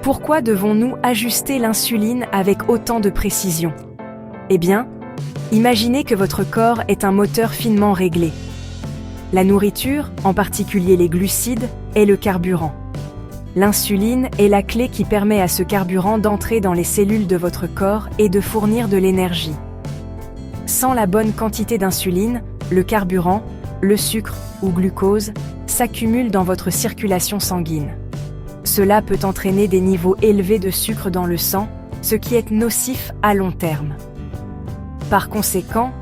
Pourquoi devons-nous ajuster l'insuline avec autant de précision? Eh bien, imaginez que votre corps est un moteur finement réglé. La nourriture, en particulier les glucides, est le carburant. L'insuline est la clé qui permet à ce carburant d'entrer dans les cellules de votre corps et de fournir de l'énergie. Sans la bonne quantité d'insuline, le carburant, le sucre ou glucose s'accumule dans votre circulation sanguine. Cela peut entraîner des niveaux élevés de sucre dans le sang, ce qui est nocif à long terme. Par conséquent,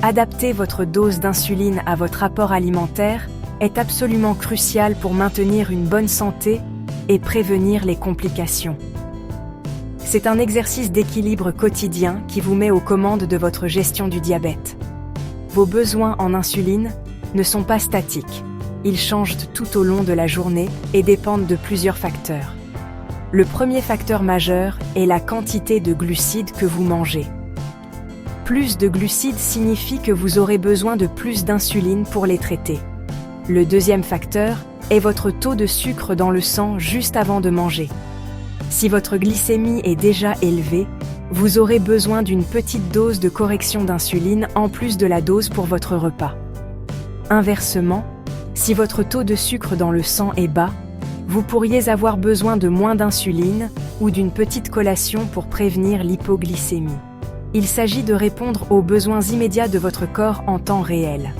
adapter votre dose d'insuline à votre apport alimentaire est absolument crucial pour maintenir une bonne santé et prévenir les complications. C'est un exercice d'équilibre quotidien qui vous met aux commandes de votre gestion du diabète. Vos besoins en insuline ne sont pas statiques. Ils changent tout au long de la journée et dépendent de plusieurs facteurs. Le premier facteur majeur est la quantité de glucides que vous mangez. Plus de glucides signifie que vous aurez besoin de plus d'insuline pour les traiter. Le deuxième facteur est votre taux de sucre dans le sang juste avant de manger. Si votre glycémie est déjà élevée, vous aurez besoin d'une petite dose de correction d'insuline en plus de la dose pour votre repas. Inversement, si votre taux de sucre dans le sang est bas, vous pourriez avoir besoin de moins d'insuline ou d'une petite collation pour prévenir l'hypoglycémie. Il s'agit de répondre aux besoins immédiats de votre corps en temps réel.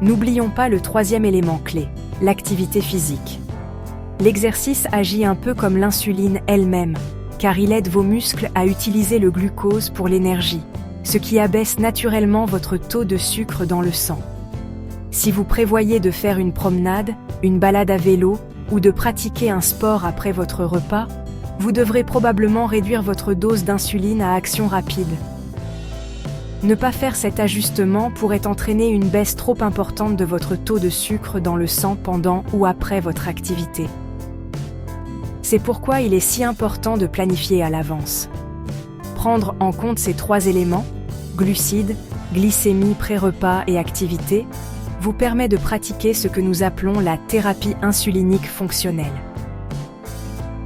N'oublions pas le troisième élément clé, l'activité physique. L'exercice agit un peu comme l'insuline elle-même, car il aide vos muscles à utiliser le glucose pour l'énergie, ce qui abaisse naturellement votre taux de sucre dans le sang. Si vous prévoyez de faire une promenade, une balade à vélo ou de pratiquer un sport après votre repas, vous devrez probablement réduire votre dose d'insuline à action rapide. Ne pas faire cet ajustement pourrait entraîner une baisse trop importante de votre taux de sucre dans le sang pendant ou après votre activité. C'est pourquoi il est si important de planifier à l'avance. Prendre en compte ces trois éléments, glucides, glycémie pré-repas et activité, vous permet de pratiquer ce que nous appelons la thérapie insulinique fonctionnelle.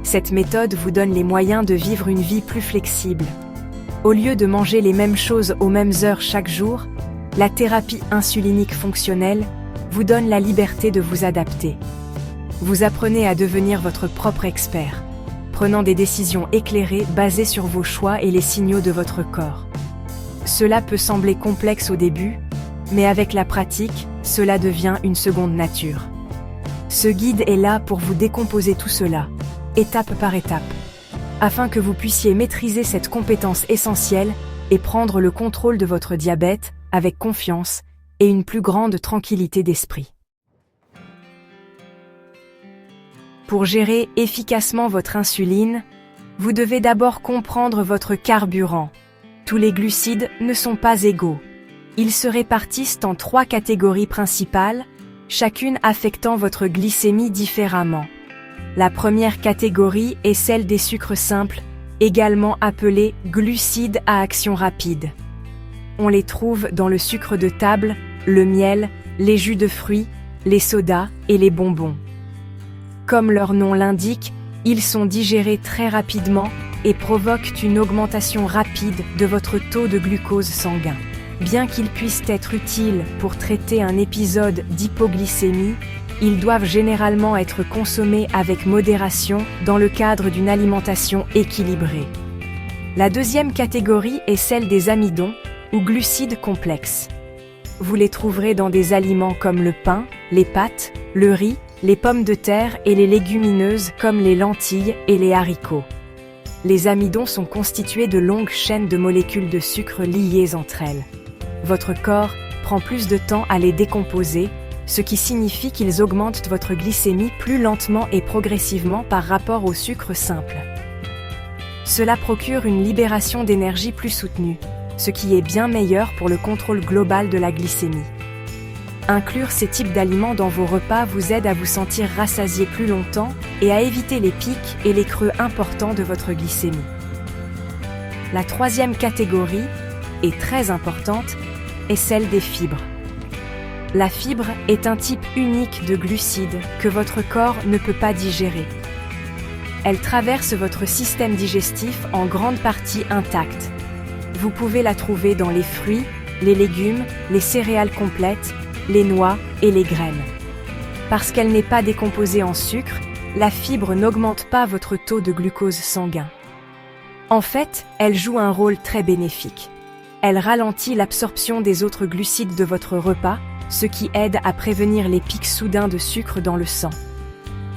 Cette méthode vous donne les moyens de vivre une vie plus flexible. Au lieu de manger les mêmes choses aux mêmes heures chaque jour, la thérapie insulinique fonctionnelle vous donne la liberté de vous adapter. Vous apprenez à devenir votre propre expert, prenant des décisions éclairées basées sur vos choix et les signaux de votre corps. Cela peut sembler complexe au début, mais avec la pratique, cela devient une seconde nature. Ce guide est là pour vous décomposer tout cela, étape par étape, afin que vous puissiez maîtriser cette compétence essentielle et prendre le contrôle de votre diabète avec confiance et une plus grande tranquillité d'esprit. Pour gérer efficacement votre insuline, vous devez d'abord comprendre votre carburant. Tous les glucides ne sont pas égaux. Ils se répartissent en 3 catégories principales, chacune affectant votre glycémie différemment. La première catégorie est celle des sucres simples, également appelés glucides à action rapide. On les trouve dans le sucre de table, le miel, les jus de fruits, les sodas et les bonbons. Comme leur nom l'indique, ils sont digérés très rapidement et provoquent une augmentation rapide de votre taux de glucose sanguin. Bien qu'ils puissent être utiles pour traiter un épisode d'hypoglycémie, ils doivent généralement être consommés avec modération dans le cadre d'une alimentation équilibrée. La deuxième catégorie est celle des amidons ou glucides complexes. Vous les trouverez dans des aliments comme le pain, les pâtes, le riz, les pommes de terre et les légumineuses comme les lentilles et les haricots. Les amidons sont constitués de longues chaînes de molécules de sucre liées entre elles. Votre corps prend plus de temps à les décomposer, ce qui signifie qu'ils augmentent votre glycémie plus lentement et progressivement par rapport au sucre simple. Cela procure une libération d'énergie plus soutenue, ce qui est bien meilleur pour le contrôle global de la glycémie. Inclure ces types d'aliments dans vos repas vous aide à vous sentir rassasié plus longtemps et à éviter les pics et les creux importants de votre glycémie. La troisième catégorie, et très importante, est celle des fibres. La fibre est un type unique de glucides que votre corps ne peut pas digérer. Elle traverse votre système digestif en grande partie intacte. Vous pouvez la trouver dans les fruits, les légumes, les céréales complètes, les noix et les graines. Parce qu'elle n'est pas décomposée en sucre, la fibre n'augmente pas votre taux de glucose sanguin. En fait, elle joue un rôle très bénéfique. Elle ralentit l'absorption des autres glucides de votre repas, ce qui aide à prévenir les pics soudains de sucre dans le sang.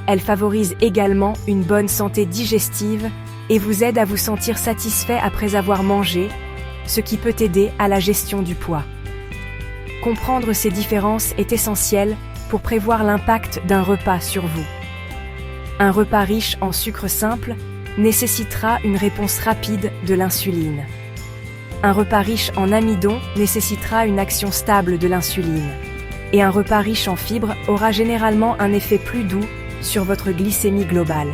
Elle favorise également une bonne santé digestive et vous aide à vous sentir satisfait après avoir mangé, ce qui peut aider à la gestion du poids. Comprendre ces différences est essentiel pour prévoir l'impact d'un repas sur vous. Un repas riche en sucre simple nécessitera une réponse rapide de l'insuline. Un repas riche en amidon nécessitera une action stable de l'insuline. Et un repas riche en fibres aura généralement un effet plus doux sur votre glycémie globale.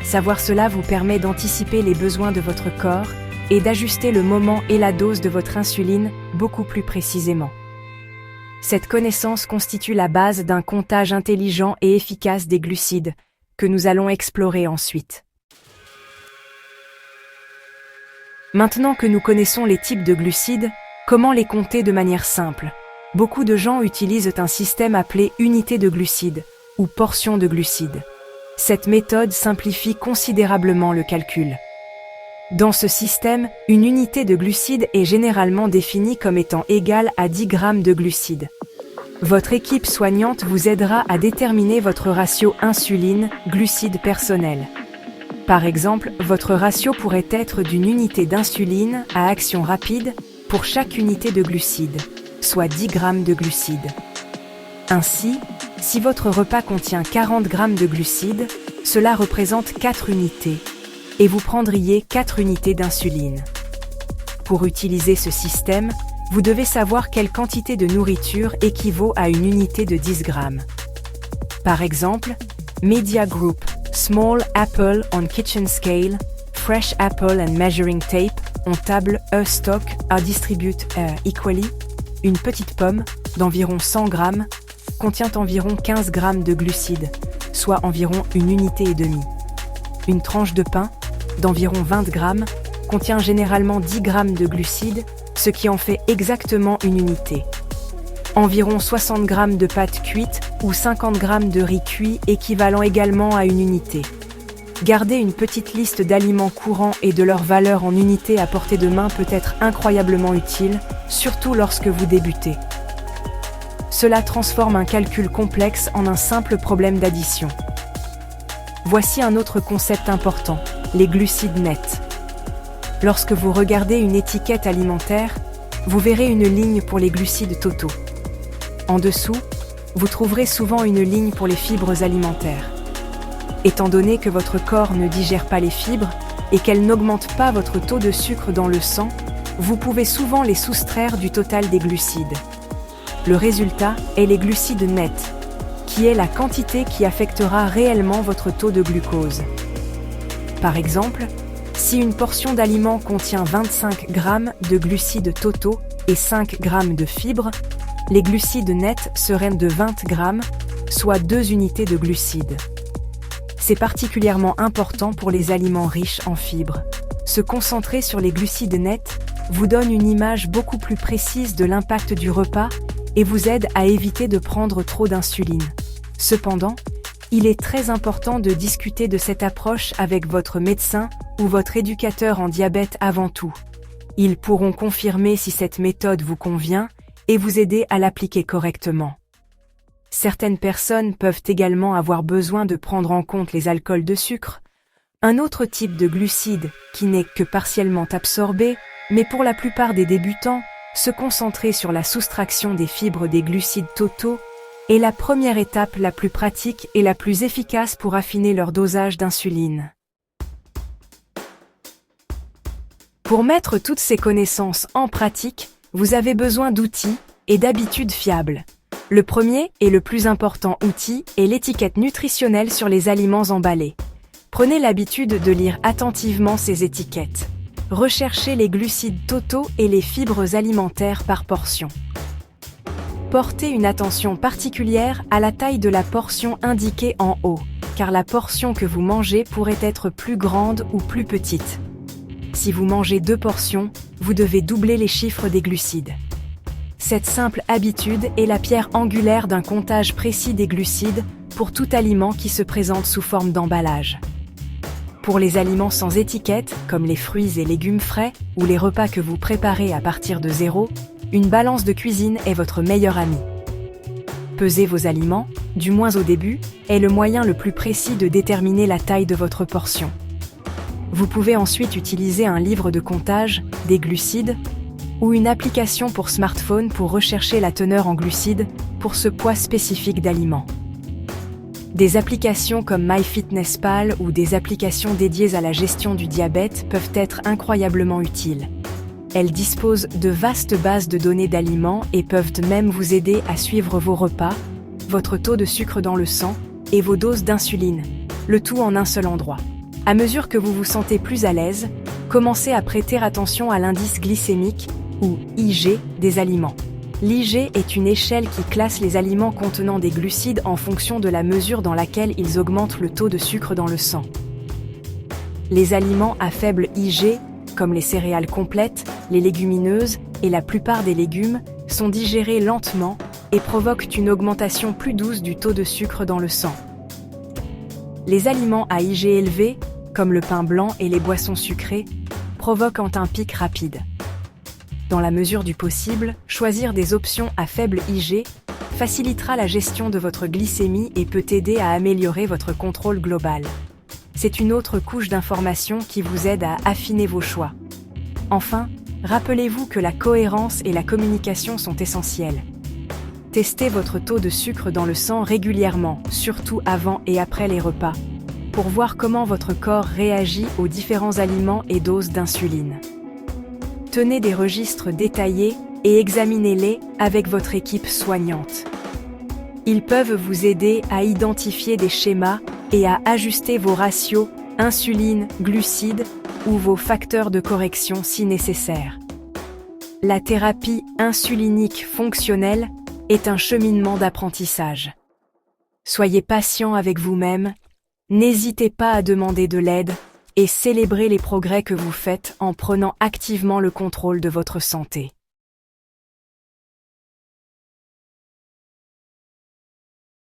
Savoir cela vous permet d'anticiper les besoins de votre corps et d'ajuster le moment et la dose de votre insuline beaucoup plus précisément. Cette connaissance constitue la base d'un comptage intelligent et efficace des glucides, que nous allons explorer ensuite. Maintenant que nous connaissons les types de glucides, comment les compter de manière simple? Beaucoup de gens utilisent un système appelé unité de glucides ou portion de glucides. Cette méthode simplifie considérablement le calcul. Dans ce système, une unité de glucides est généralement définie comme étant égale à 10 grammes de glucides. Votre équipe soignante vous aidera à déterminer votre ratio insuline-glucides personnel. Par exemple, votre ratio pourrait être d'une unité d'insuline à action rapide pour chaque unité de glucides, soit 10 grammes de glucides. Ainsi, si votre repas contient 40 grammes de glucides, cela représente 4 unités, et vous prendriez 4 unités d'insuline. Pour utiliser ce système, vous devez savoir quelle quantité de nourriture équivaut à une unité de 10 grammes. Par exemple, Media Group, Small Apple on Kitchen Scale, Fresh Apple and Measuring Tape, on table stock are distribute equally. Une petite pomme, d'environ 100 grammes, contient environ 15 grammes de glucides, soit environ une unité et demie. Une tranche de pain, d'environ 20 grammes, contient généralement 10 grammes de glucides, ce qui en fait exactement une unité. Environ 60 grammes de pâtes cuites ou 50 grammes de riz cuit équivalent également à une unité. Garder une petite liste d'aliments courants et de leur valeur en unités à portée de main peut être incroyablement utile, surtout lorsque vous débutez. Cela transforme un calcul complexe en un simple problème d'addition. Voici un autre concept important, les glucides nets. Lorsque vous regardez une étiquette alimentaire, vous verrez une ligne pour les glucides totaux. En dessous, vous trouverez souvent une ligne pour les fibres alimentaires. Étant donné que votre corps ne digère pas les fibres et qu'elles n'augmentent pas votre taux de sucre dans le sang, vous pouvez souvent les soustraire du total des glucides. Le résultat est les glucides nets, qui est la quantité qui affectera réellement votre taux de glucose. Par exemple, si une portion d'aliment contient 25 grammes de glucides totaux et 5 grammes de fibres, les glucides nets seraient de 20 grammes, soit 2 unités de glucides. C'est particulièrement important pour les aliments riches en fibres. Se concentrer sur les glucides nets vous donne une image beaucoup plus précise de l'impact du repas et vous aide à éviter de prendre trop d'insuline. Cependant, il est très important de discuter de cette approche avec votre médecin ou votre éducateur en diabète avant tout. Ils pourront confirmer si cette méthode vous convient et vous aider à l'appliquer correctement. Certaines personnes peuvent également avoir besoin de prendre en compte les alcools de sucre, un autre type de glucides qui n'est que partiellement absorbé, mais pour la plupart des débutants, se concentrer sur la soustraction des fibres des glucides totaux est la première étape la plus pratique et la plus efficace pour affiner leur dosage d'insuline. Pour mettre toutes ces connaissances en pratique, vous avez besoin d'outils et d'habitudes fiables. Le premier et le plus important outil est l'étiquette nutritionnelle sur les aliments emballés. Prenez l'habitude de lire attentivement ces étiquettes. Recherchez les glucides totaux et les fibres alimentaires par portion. Portez une attention particulière à la taille de la portion indiquée en haut, car la portion que vous mangez pourrait être plus grande ou plus petite. Si vous mangez 2 portions, vous devez doubler les chiffres des glucides. Cette simple habitude est la pierre angulaire d'un comptage précis des glucides pour tout aliment qui se présente sous forme d'emballage. Pour les aliments sans étiquette, comme les fruits et légumes frais ou les repas que vous préparez à partir de zéro, une balance de cuisine est votre meilleur ami. Peser vos aliments, du moins au début, est le moyen le plus précis de déterminer la taille de votre portion. Vous pouvez ensuite utiliser un livre de comptage, des glucides, ou une application pour smartphone pour rechercher la teneur en glucides pour ce poids spécifique d'aliments. Des applications comme MyFitnessPal ou des applications dédiées à la gestion du diabète peuvent être incroyablement utiles. Elles disposent de vastes bases de données d'aliments et peuvent même vous aider à suivre vos repas, votre taux de sucre dans le sang et vos doses d'insuline, le tout en un seul endroit. À mesure que vous vous sentez plus à l'aise, commencez à prêter attention à l'indice glycémique, ou IG, des aliments. L'IG est une échelle qui classe les aliments contenant des glucides en fonction de la mesure dans laquelle ils augmentent le taux de sucre dans le sang. Les aliments à faible IG, comme les céréales complètes, les légumineuses et la plupart des légumes, sont digérés lentement et provoquent une augmentation plus douce du taux de sucre dans le sang. Les aliments à IG élevé, comme le pain blanc et les boissons sucrées, provoquent un pic rapide. Dans la mesure du possible, choisir des options à faible IG facilitera la gestion de votre glycémie et peut aider à améliorer votre contrôle global. C'est une autre couche d'information qui vous aide à affiner vos choix. Enfin, rappelez-vous que la cohérence et la communication sont essentielles. Testez votre taux de sucre dans le sang régulièrement, surtout avant et après les repas, pour voir comment votre corps réagit aux différents aliments et doses d'insuline. Tenez des registres détaillés et examinez-les avec votre équipe soignante. Ils peuvent vous aider à identifier des schémas et à ajuster vos ratios insuline, glucides ou vos facteurs de correction si nécessaire. La thérapie insulinique fonctionnelle est un cheminement d'apprentissage. Soyez patient avec vous-même, n'hésitez pas à demander de l'aide et célébrez les progrès que vous faites en prenant activement le contrôle de votre santé.